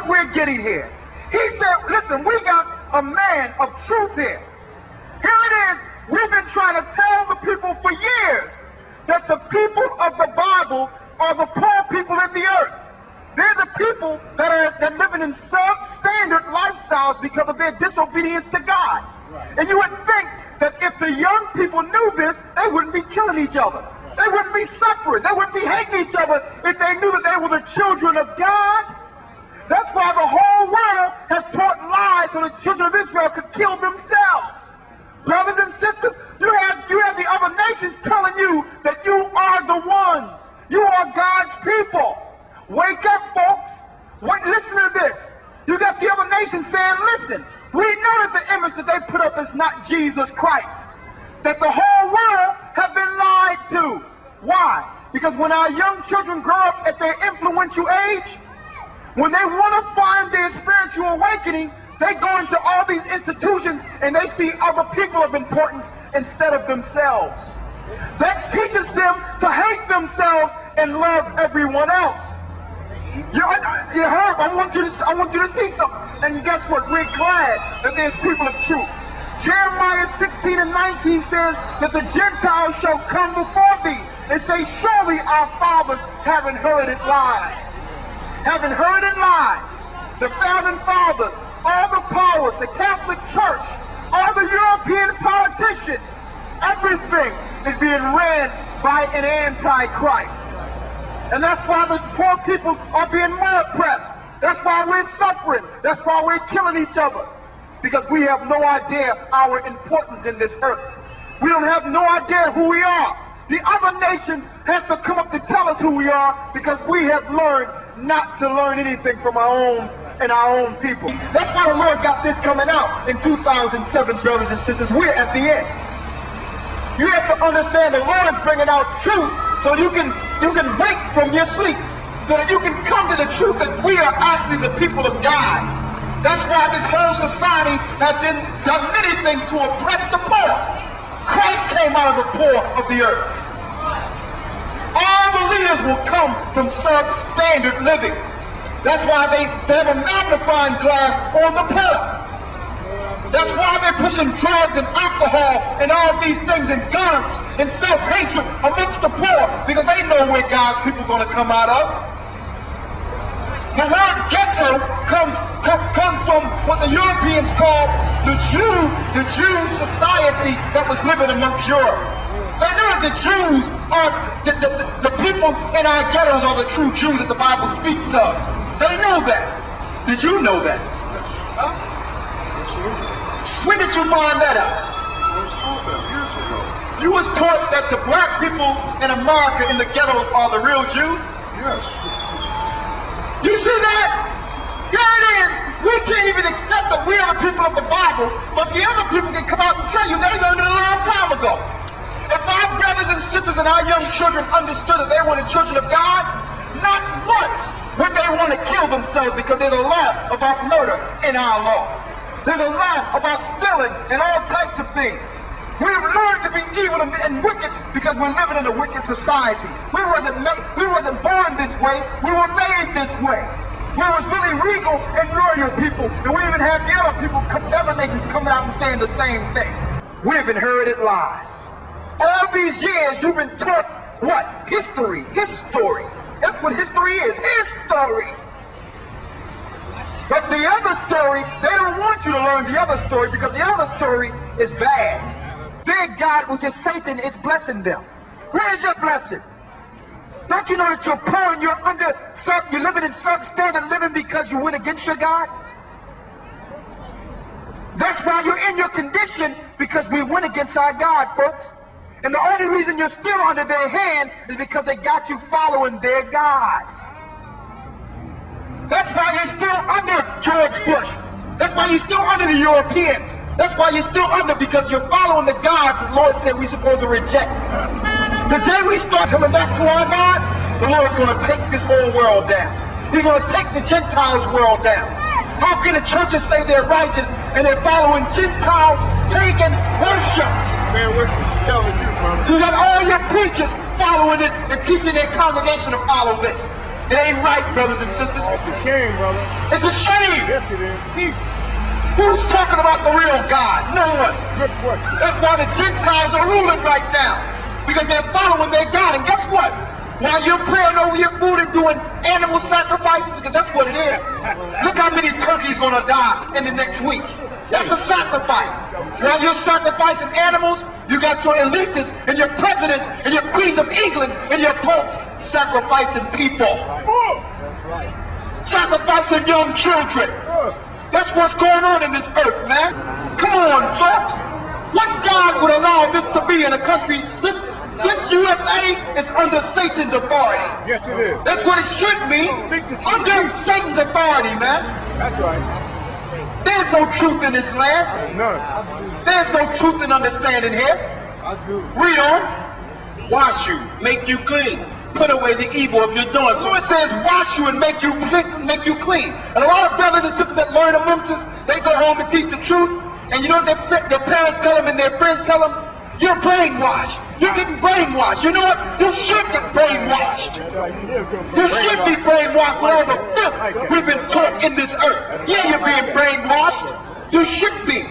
what we're getting here. He said, listen, we got a man of truth here. Here it is. We've been trying to tell the people for years that the people of the Bible are the poor people in the earth. They're the people that are living in substandard lifestyles because of their disobedience to God. Right. And you would think that if the young people knew this, they wouldn't be killing each other. They wouldn't be suffering. They wouldn't be hating each other if they knew that they were the children of God. That's why the whole world has taught lies so the children of Israel could kill themselves. Brothers and sisters, you have the other nations telling you that you are the ones. You are God's people. Wake up, folks. Wait, listen to this. You got the other nations saying, listen, we know that the image that they put up is not Jesus Christ. That the whole world has been lied to. Why? Because when our young children grow up at their influential age, when they want to find their spiritual awakening, they go into all these institutions and they see other people of importance instead of themselves. That teaches them to hate themselves and love everyone else. You heard? I want you to see something. And guess what? We're glad that there's people of truth. Jeremiah 16 and 19 says that the Gentiles shall come before thee and say, surely our fathers have inherited lies. Have inherited lies. The founding fathers, all the powers, the Catholic Church, all the European politicians, everything is being ran by an antichrist. And that's why the poor people are being more oppressed. That's why we're suffering. That's why we're killing each other. Because we have no idea our importance in this earth. We don't have no idea who we are. The other nations have to come up to tell us who we are because we have learned not to learn anything from our own people. That's why the Lord got this coming out in 2007, brothers and sisters. We're at the end. You have to understand the Lord is bringing out truth so you can wake from your sleep, so that you can come to the truth that we are actually the people of God. That's why this whole society has done many things to oppress the poor. Christ came out of the poor of the earth. All the leaders will come from substandard living. That's why they have a magnifying glass on the poor. That's why they're pushing drugs and alcohol and all these things and guns and self-hatred amongst the poor because they know where God's people are going to come out of. The word ghetto comes from what the Europeans call the Jew society that was living amongst Europe. They knew that the Jews are the people in our ghettos are the true Jews that the Bible speaks of. They knew that. Did you know that? Huh? When did you find that out? Years ago. You was taught that the black people in America in the ghettos are the real Jews? Yes. You see that? Here it is. We can't even accept that we are the people of the Bible, but the other people can come out and tell you they learned it a long time ago. If our brothers and sisters and our young children understood that they were the children of God, not once would they want to kill themselves because there's a law about murder in our law. There's a law about stealing and all types of things. We've learned to be evil and wicked because we're living in a wicked society. We wasn't born this way. We were made this way. We was really regal and royal people, and we even have the other nations coming out and saying the same thing. We've inherited lies. All these years you've been taught what? History. History. That's what history is. History. But the other story, they don't want you to learn the other story because the other story is bad. Their God, which is Satan, is blessing them. Where's your blessing? Don't you know that you're poor and you're living in substandard living because you went against your God? That's why you're in your condition, because we went against our God, folks. And the only reason you're still under their hand is because they got you following their God. That's why you're still under George Bush. That's why you're still under the Europeans. That's why you're still under, because you're following the God the Lord said we're supposed to reject. The day we start coming back to our God, the Lord's going to take this whole world down. He's going to take the Gentiles' world down. How can the churches say they're righteous and they're following Gentile pagan worships? Man, we're telling the truth, brother. You got all your preachers following this and teaching their congregation to follow this. It ain't right, brothers and sisters. It's a shame, brother. It's a shame. Yes, it is. Teach. Who's talking about the real God? No one. Good question. That's why the Gentiles are ruling right now. Because they're following their God. And guess what? While you're praying over your food and doing animal sacrifices, because that's what it is. Look how many turkeys going to die in the next week. That's a sacrifice. While you're sacrificing animals, you got your elitists and your presidents and your queens of England and your popes sacrificing people. Sacrificing young children. That's what's going on in this earth, man. Come on, folks. What God would allow this to be in a country? This USA is under Satan's authority. Yes, it is. That's what it should be. Under Satan's authority, man. That's right. There's no truth in this land. None. There's no truth and understanding here. I do. Read on. Wash you, make you clean. Put away the evil of your doing. So it says wash you and make you clean. And a lot of brothers and sisters that learn amongst us, they go home and teach the truth. And you know what their parents tell them and their friends tell them? You're brainwashed. You're getting brainwashed. You know what? You should get brainwashed. You should be brainwashed with all the filth we've been taught in this earth. Yeah, you're being brainwashed. You should be.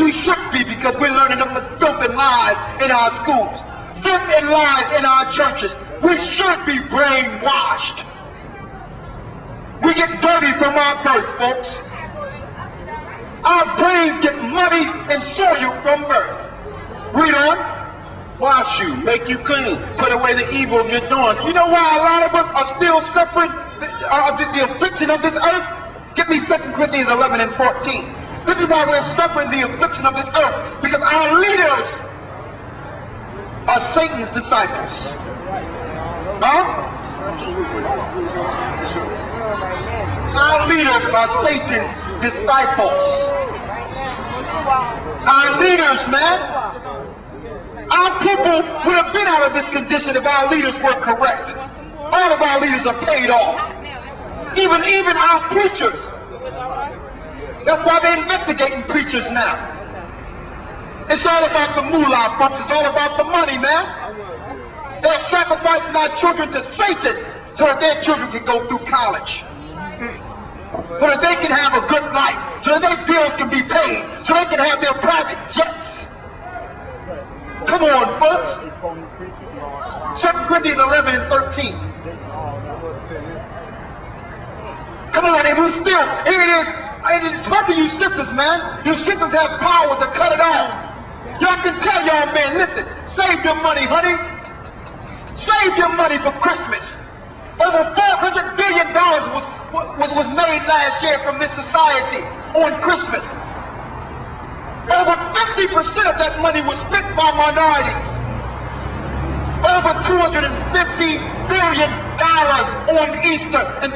You should be, because we're learning the filth and lies in our schools. Filth and lies in our churches. We should be brainwashed. We get dirty from our birth, folks. Our brains get muddy and soiled from birth. Read on. Wash you, make you clean, put away the evil of your doing. You know why a lot of us are still suffering the affliction of this earth? Give me 2 Corinthians 11 and 14. This is why we're suffering the affliction of this earth, because our leaders are Satan's disciples. Huh? Our leaders are Satan's disciples. Our leaders, man. Our people would have been out of this condition if our leaders were correct. All of our leaders are paid off. Even our preachers. That's why they're investigating preachers now. It's all about the moolah, folks. It's all about the money, man. They're sacrificing our children to Satan so that their children can go through college. So that they can have a good life. So that their bills can be paid. So they can have their private jets. Come on, folks. 2 Corinthians 11 and 13. Come on, and we still, here it is. It's hard to you sisters, man. You sisters have power to cut it off. Y'all can tell y'all men, listen, save your money, honey. Save your money for Christmas. Over $400 billion was made last year from this society on Christmas. Over 50% of that money was spent by minorities. Over $250 billion on Easter and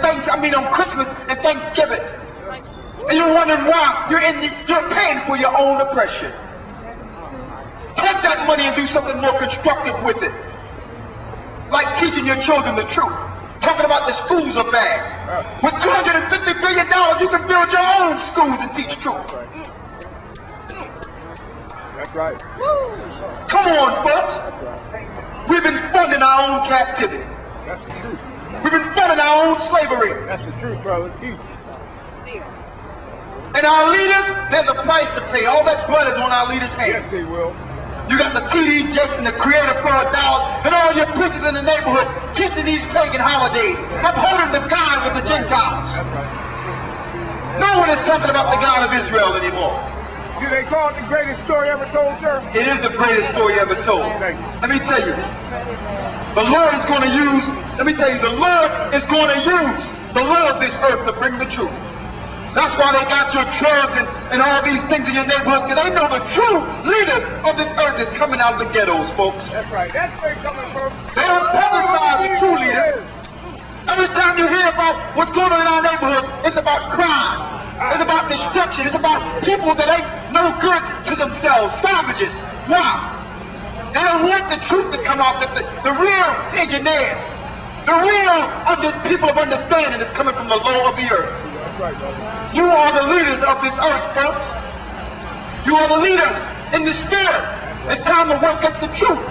on Christmas and Thanksgiving. And you're wondering why you're paying for your own oppression. Take that money and do something more constructive with it. Like teaching your children the truth. Talking about the schools are bad. With $250 billion, you can build your own schools and teach truth. That's right. Come on, folks. We've been funding our own captivity. That's the truth. We've been funding our own slavery. That's the truth, brother. Teach. And our leaders, there's a price to pay. All that blood is on our leaders' hands. Yes, they will. You got the TD Jakes and the Creator for $1 and all your preachers in the neighborhood teaching these pagan holidays, upholding the gods of the Gentiles. That's right. No one is talking about the God of Israel anymore. Do they call it the greatest story ever told, sir? It is the greatest story ever told. Thank you. Let me tell you, the Lord is going to use, the Lord is going to use the Lord of this earth to bring the truth. That's why they got your drugs and all these things in your neighborhoods, because they know the true leaders of this earth is coming out of the ghettos, folks. That's right. That's where it's coming from. They don't publicize the true leaders. Every time you hear about what's going on in our neighborhood, it's about crime. It's about destruction. It's about people that ain't no good to themselves. Savages. Why? They don't want the truth to come out. That the real engineers, the real people of understanding is coming from the law of the earth. That's right, brother. You are the leaders of this earth, folks. You are the leaders in the spirit. It's time to work up the truth.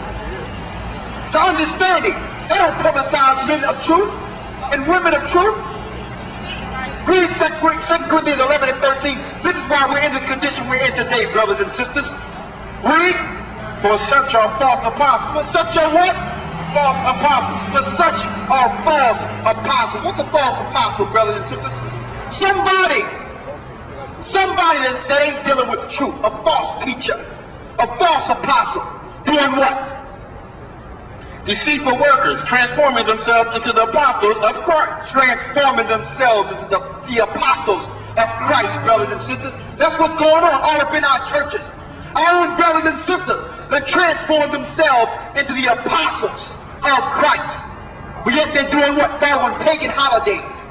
The understanding. They don't publicize men of truth. and women of truth. Read 2 Corinthians 11 and 13. This is why we're in this condition we're in today, brothers and sisters. Read. For such are false apostles. For such are what? False apostles. For such are false apostles. What's a false apostle, brothers and sisters? Somebody that ain't dealing with the truth. A false teacher. A false apostle. Doing what? Deceitful workers, transforming themselves into the apostles of Christ. Transforming themselves into the apostles of Christ, brothers and sisters. That's what's going on all up in our churches. Our own brothers and sisters that transform themselves into the apostles of Christ. But yet they're doing what? Following pagan holidays.